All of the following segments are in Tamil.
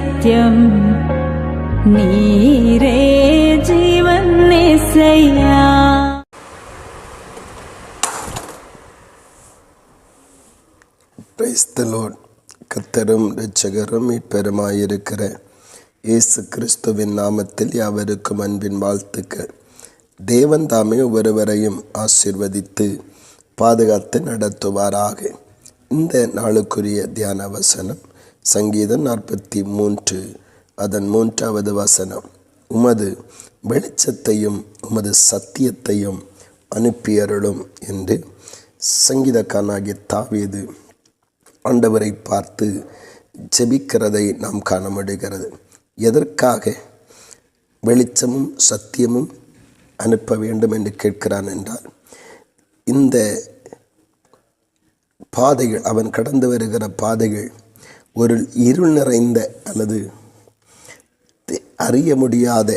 சத்யம் நீரே ஜீவன் இயேசையா. Praise the Lord. கர்த்தரும் இரட்சகரும் மீட்பருமாயிருக்கிற இயேசு கிறிஸ்துவின் நாமத்தில் யாவருக்கும் அன்பின் வாழ்த்துக்கள். தேவன் தாமே ஒருவரையும் ஆசீர்வதித்து பாதுகாத்து நடத்துவாராக. இந்த நாளுக்குரிய தியான வசனம் சங்கீதம் 43 அதன் 3வது வசனம். உமது வெளிச்சத்தையும் உமது சத்தியத்தையும் அனுப்பியருளும் என்று சங்கீதக்காரனாகிய தாவீது ஆண்டவரை பார்த்து ஜெபிக்கிறதை நாம் காண முடிகிறது. எதற்காக வெளிச்சமும் சத்தியமும் அனுப்ப வேண்டும் என்று கேட்கிறான் என்றால், இந்த பாதைகள், அவன் கடந்து வருகிற பாதைகள் ஒரு இருள் நிறைந்த அல்லது அறிய முடியாத,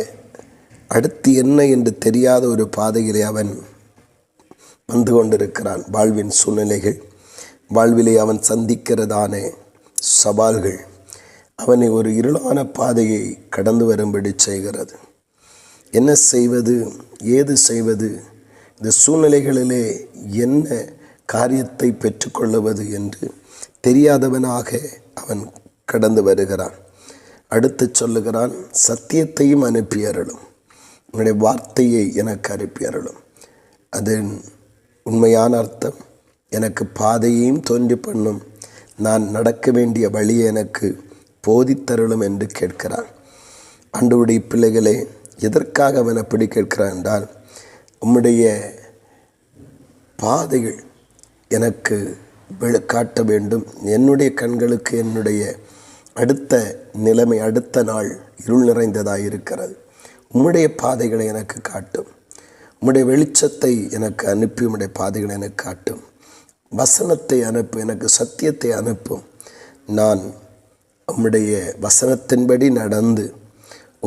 அடுத்து என்ன என்று தெரியாத ஒரு பாதையிலே அவன் வந்து கொண்டிருக்கிறான். வாழ்வின் சூழ்நிலைகள், வாழ்விலே அவன் சந்திக்கிறதான சவால்கள் அவனை ஒரு இருளான பாதையை கடந்து வரும்படி செய்கிறது. என்ன செய்வது, ஏது செய்வது, இந்த சூழ்நிலைகளிலே என்ன காரியத்தை பெற்றுக்கொள்ளுவது என்று தெரியாதவனாக அவன் கடந்து வருகிறான். அடுத்து சொல்லுகிறான், சத்தியத்தையும் அனுப்பியருளும், உன்னுடைய வார்த்தையை எனக்கு அனுப்பியருளும். அதன் உண்மையான அர்த்தம், எனக்கு பாதையையும் தோன்றி பண்ணும், நான் நடக்க வேண்டிய வழியை எனக்கு போதித்தருளும் என்று கேட்கிறான். ஆண்டவருடைய பிள்ளைகளே, எதற்காக அவன் அப்படி கேட்கிறான் என்றால், உம்முடைய பாதைகள் எனக்கு காட்ட வேண்டும். என்னுடைய கண்களுக்கு என்னுடைய அடுத்த நிலைமை, அடுத்த நாள் இருள் நிறைந்ததாக இருக்கிறது. உம்முடைய பாதைகளை எனக்கு காட்டும், உம்முடைய வெளிச்சத்தை எனக்கு அனுப்பி உம்முடைய பாதைகளை எனக்கு காட்டும், வசனத்தை அனுப்பு, எனக்கு சத்தியத்தை அனுப்பும். நான் உம்முடைய வசனத்தின்படி நடந்து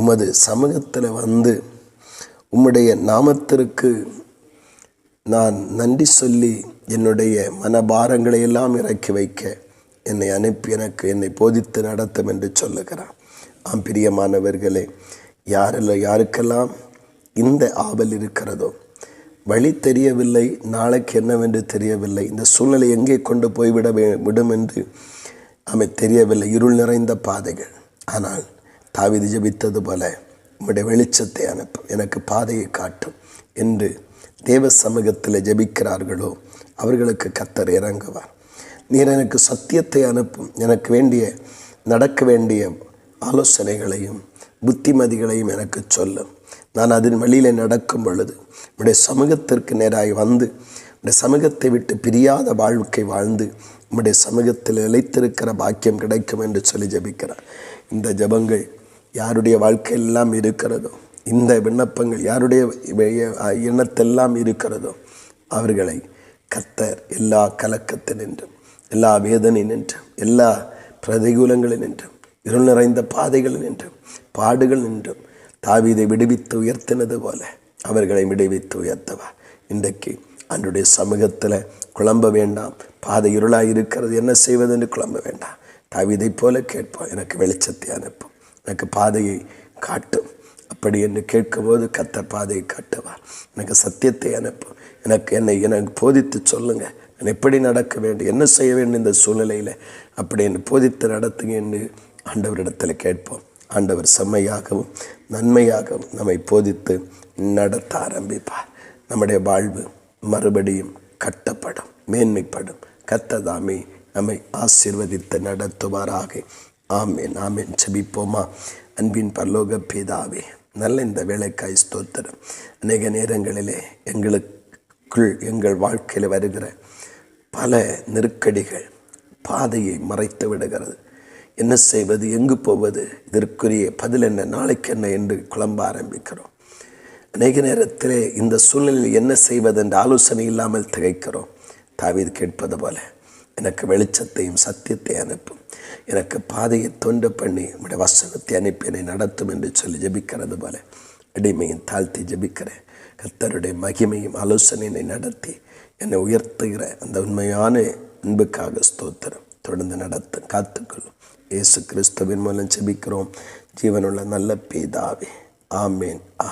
உமது சமூகத்தில் வந்து உம்முடைய நாமத்திற்கு நான் நன்றி சொல்லி என்னுடைய மனபாரங்களை எல்லாம் இறக்கி வைக்க என்னை அனுப்பி எனக்கு என்னை போதித்து நடத்தும் என்று சொல்லுகிறான். பிரியமானவர்களே, யாருக்கெல்லாம் இந்த ஆவல் இருக்கிறதோ, வழி தெரியவில்லை, நாளைக்கு என்னவென்று தெரியவில்லை, இந்த சூழ்நிலை எங்கே கொண்டு போய்விட விடும் என்று தெரியவில்லை, இருள் நிறைந்த பாதைகள். ஆனால் தாவீது ஜெபித்தது போல, உம்முடைய வெளிச்சத்தை அனுப்பும், எனக்கு பாதையை காட்டும் என்று தேவ சமூகத்தில் ஜெபிக்கிறார்களோ அவர்களுக்கு கர்த்தர் இறங்குவார். நீர் எனக்கு சத்தியத்தை அனுப்பும், எனக்கு வேண்டிய நடக்க வேண்டிய ஆலோசனைகளையும் புத்திமதிகளையும் எனக்கு சொல்லும். நான் அதன் வழியில் நடக்கும் பொழுது உடைய சமூகத்திற்கு நேராக வந்து உடைய சமூகத்தை விட்டு பிரியாத வாழ்க்கை வாழ்ந்து உம்முடைய சமூகத்தில் நிலைத்திருக்கிற பாக்கியம் கிடைக்கும் என்று சொல்லி ஜெபிக்கிறார். இந்த ஜெபங்கள் யாருடைய வாழ்க்கையெல்லாம் இருக்கிறதோ, இந்த விண்ணப்பங்கள் யாருடைய எண்ணத்தெல்லாம் இருக்கிறதோ, அவர்களை கர்த்தர் எல்லா கலக்கத்தினின்றும், எல்லா வேதனையினின்றும், எல்லா பிரதிகூலங்களினின்றும், இருள் நிறைந்த பாதைகளினின்றும், பாடுகளினின்றும் தாவீதை விடுவித்து உயர்த்தினது போல அவர்களை விடுவித்து உயர்த்தவா. இன்றைக்கு அன்றைய சமூகத்தில் குழம்ப வேண்டாம். பாதை இருளாக இருக்கிறது, என்ன செய்வது என்று குழம்ப வேண்டாம். தாவீதை போல கேட்போம், எனக்கு வெளிச்சத்தை அனுப்பும், எனக்கு பாதையை காட்டும். அப்படி என்று கேட்கும்போது கர்த்தர் பாதையை காட்டுவார். எனக்கு சத்தியத்தை அனுப்பும், எனக்கு போதித்து சொல்லுங்கள், நான் எப்படி நடக்க வேண்டும், என்ன செய்ய வேண்டும் இந்த சூழ்நிலையில், அப்படி என்று போதித்து நடத்துங்க என்று ஆண்டவரிடத்தில் கேட்போம். ஆண்டவர் செம்மையாகவும் நன்மையாகவும் நம்மை போதித்து நடத்த ஆரம்பிப்பார். நம்முடைய வாழ்வு மறுபடியும் கட்டப்படும், மேன்மைப்படும். கர்த்தர் தாமே நம்மை ஆசீர்வதித்து நடத்துவாராக. ஆமேன், ஆமேன். ஜெபிப்போமா. அன்பின் பரலோக பிதாவே, நல்ல இந்த வேலைக்காய் ஸ்தோத்திரம். அநேக நேரங்களிலே எங்கள் வாழ்க்கையில் வருகிற பல நெருக்கடிகள் பாதையை மறைத்து விடுகிறது. என்ன செய்வது, எங்கு போவது, இதற்குரிய பதில் என்ன, நாளைக்கு என்ன என்று குழம்ப ஆரம்பிக்கிறோம். அநேக நேரத்திலே இந்த சூழ்நிலையில் என்ன செய்வது என்ற ஆலோசனை இல்லாமல் திகைக்கிறோம். தாவீது கேட்பது போல, எனக்கு வெளிச்சத்தையும் சத்தியத்தை அனுப்பும், எனக்கு பாதையை தோன்ற பண்ணி உடைய வசனத்தை அனுப்பி என்னை நடத்தும் என்று சொல்லி ஜெபிக்கிறது போல அடிமையும் தாழ்த்தி ஜெபிக்கிறேன். கர்த்தருடைய மகிமையும் ஆலோசனையை நடத்தி என்னை உயர்த்துகிற அந்த உண்மையான அன்புக்காக ஸ்தோத்திரம். தொடர்ந்து நடத்த காத்துக்கொள்ளும். இயேசு கிறிஸ்துவின் மூலம் ஜெபிக்கிறோம் ஜீவனுள்ள நல்ல பிதாவே. ஆமேன்.